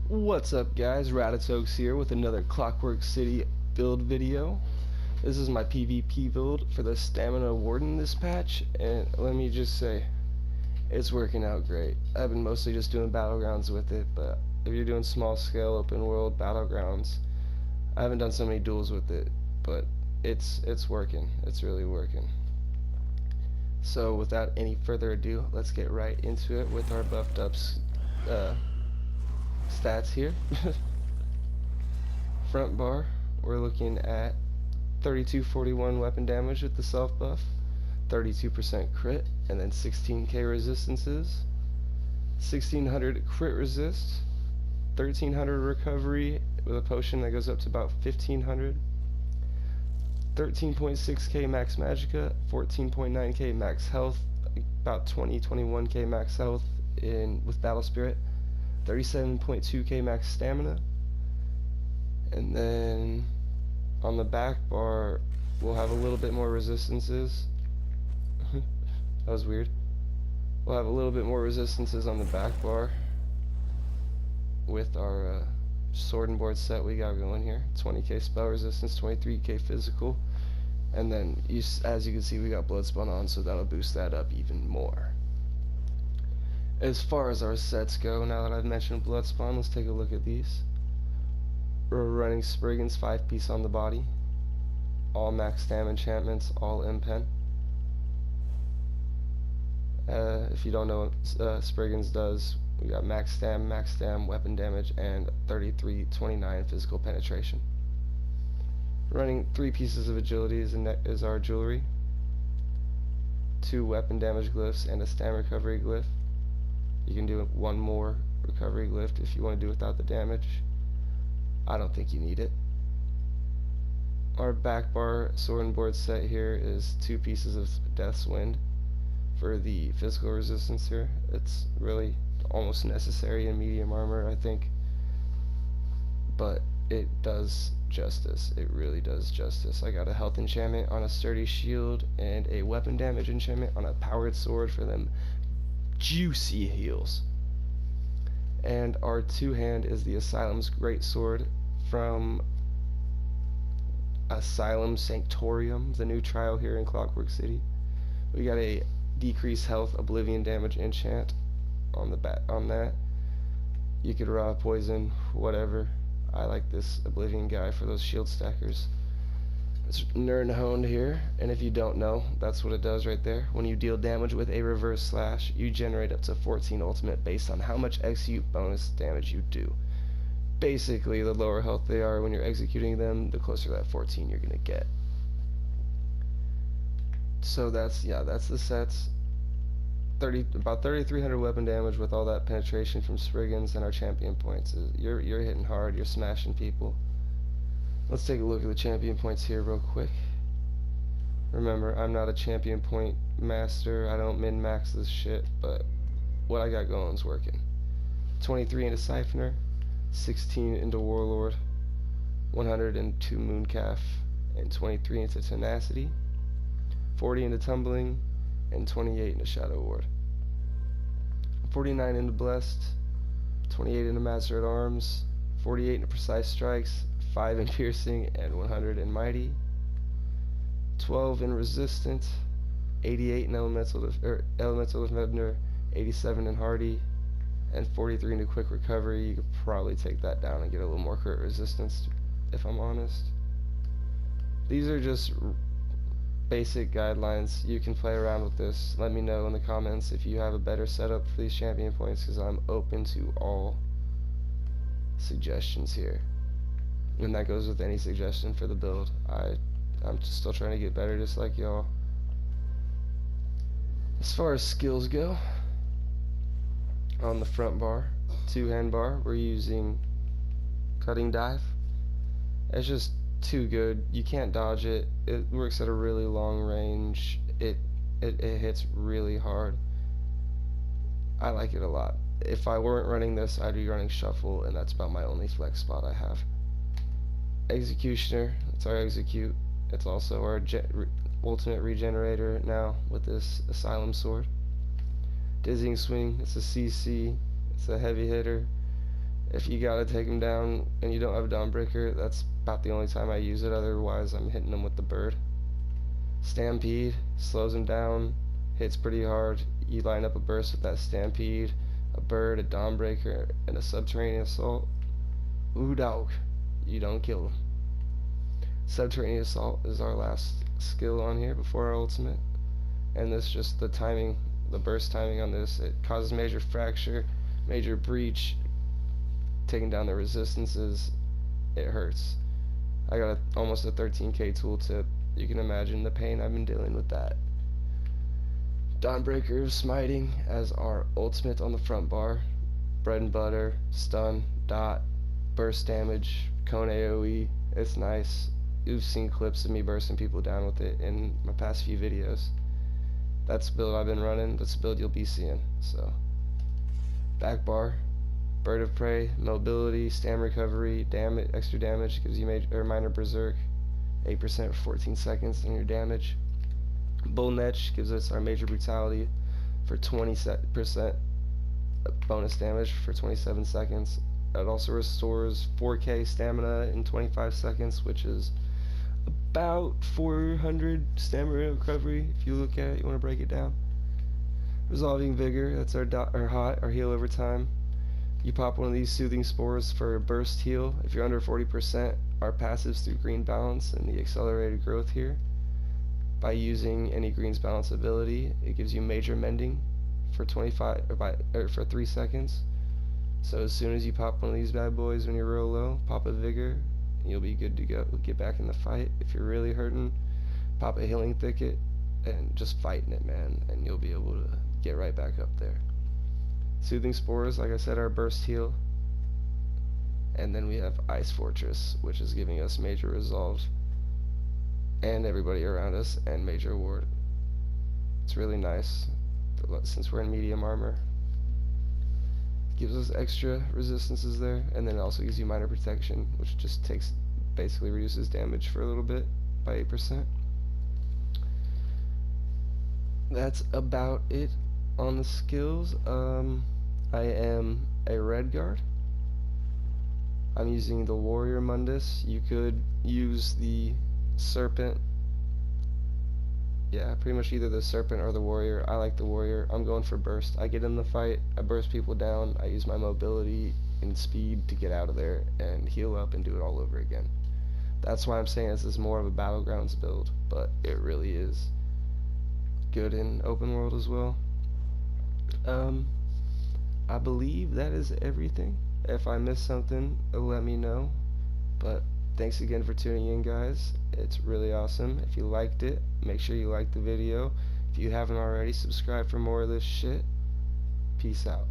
What's up guys, Ratatokes here with another Clockwork City build video. This is my PvP build for the Stamina Warden this patch, and let me just say, it's working out great. I've been mostly just doing battlegrounds with it, but if you're doing small scale open world battlegrounds, I haven't done so many duels with it, but it's working. It's really working. So without any further ado, let's get right into it with our buffed up stats here. Front bar, we're looking at 3241 weapon damage with the self buff, 32% crit, and then 16k resistances, 1600 crit resist, 1300 recovery with a potion that goes up to about 1500, 13.6k max magicka, 14.9k max health, about 21k max health with battle spirit, 37.2k max stamina, and then on the back bar we'll have a little bit more resistances. That was weird. We'll have a little bit more resistances on the back bar with our sword and board set we got going here. 20k spell resistance, 23k physical, and then as you can see we got Bloodspawn on, so that'll boost that up even more. As far as our sets go, now that I've mentioned Bloodspawn, let's take a look at these. We're running Spriggan's 5-piece on the body, all max stam enchantments, all impen. If you don't know what Spriggan's does, we got max stam, weapon damage, and 3329 physical penetration. Running 3 pieces of agility is our jewelry, 2 weapon damage glyphs, and a stam recovery glyph. You can do 1 more recovery glyph if you want to do without the damage. I don't think you need it. Our back bar sword and board set here is 2 pieces of Death's Wind for the physical resistance here. It's really almost necessary in medium armor, I think, but it does justice. It really does justice. I got a health enchantment on a sturdy shield and a weapon damage enchantment on a powered sword for them juicy heals. And our 2-hand is the Asylum's Great Sword from Asylum Sanctorium, the new trial here in Clockwork City. We got a decreased health oblivion damage enchant on the back on that. You could raw poison, whatever. I like this oblivion guy for those shield stackers. It's Nern honed here, and if you don't know, that's what it does right there. When you deal damage with a reverse slash, you generate up to 14 ultimate based on how much execute bonus damage you do. Basically, the lower health they are when you're executing them, the closer to that 14 you're gonna get. So that's the sets. About 3300 weapon damage with all that penetration from Spriggan's, and our champion points. You're hitting hard, you're smashing people. Let's take a look at the champion points here real quick. Remember, I'm not a champion point master. I don't min-max this shit, but what I got going is working. 23 into Siphoner, 16 into Warlord, 102 Mooncalf, and 23 into Tenacity, 40 into Tumbling, and 28 into Shadow Ward. 49 into Blessed, 28 into Master at Arms, 48 into Precise Strikes, 5 in Piercing, and 100 in Mighty, 12 in Resistant, 88 in Elemental Defender, 87 in Hardy, and 43 into Quick Recovery. You could probably take that down and get a little more crit resistance, if I'm honest. These are just basic guidelines. You can play around with this. Let me know in the comments if you have a better setup for these champion points, because I'm open to all suggestions here. And that goes with any suggestion for the build. I'm just still trying to get better, just like y'all. As far as skills go, on the front bar, 2-hand bar, we're using Cutting Dive. It's just too good. You can't dodge it. It works at a really long range. It hits really hard. I like it a lot. If I weren't running this, I'd be running Shuffle, and that's about my only flex spot I have. Executioner, it's our execute. It's also our ultimate regenerator now with this Asylum sword. Dizzying Swing, it's a CC, it's a heavy hitter. If you gotta take him down and you don't have a Dawnbreaker, that's about the only time I use it. Otherwise, I'm hitting him with the bird. Stampede slows him down, hits pretty hard. You line up a burst with that Stampede, a bird, a Dawnbreaker, and a Subterranean Assault. Ooh, dog, you don't kill him. Subterranean Assault is our last skill on here before our ultimate, and this just the timing, the burst timing on this. It causes major fracture, major breach, taking down the resistances. It hurts. I got almost a 13k tooltip. You can imagine the pain I've been dealing with that. Dawnbreaker smiting as our ultimate on the front bar. Bread and butter, stun, dot, burst damage, cone AoE. It's nice. You've seen clips of me bursting people down with it in my past few videos. That's the build I've been running. That's the build you'll be seeing. So, back bar, bird of prey, mobility, stam recovery, damage, extra damage gives you minor berserk, 8% for 14 seconds on your damage. Bull Netch gives us our major brutality for 20% bonus damage for 27 seconds. It also restores 4k stamina in 25 seconds, which is about 400 stamina recovery. If you look at it, you want to break it down. Resolving Vigor, that's our heal over time. You pop one of these soothing spores for a burst heal. If you're under 40%, our passives through Green Balance and the accelerated growth here. By using any Green's Balance ability, it gives you major mending for 3 seconds. So as soon as you pop one of these bad boys when you're real low, pop a Vigor, and you'll be good to go. Get back in the fight. If you're really hurting, pop a Healing Thicket and just fighting it, man, and you'll be able to get right back up there. Soothing Spores, like I said, our burst heal. And then we have Ice Fortress, which is giving us major resolve and everybody around us, and major ward. It's really nice since we're in medium armor. Gives us extra resistances there, and then it also gives you minor protection, which just basically reduces damage for a little bit by 8%. That's about it on the skills. I am a red guard. I'm using the Warrior Mundus. You could use the Serpent. Yeah, pretty much either the Serpent or the Warrior. I like the Warrior. I'm going for burst. I get in the fight, I burst people down, I use my mobility and speed to get out of there and heal up and do it all over again. That's why I'm saying this is more of a Battlegrounds build, but it really is good in open world as well. I believe that is everything. If I missed something, let me know. But thanks again for tuning in, guys. It's really awesome. If you liked it, make sure you like the video. If you haven't already, subscribe for more of this shit. Peace out.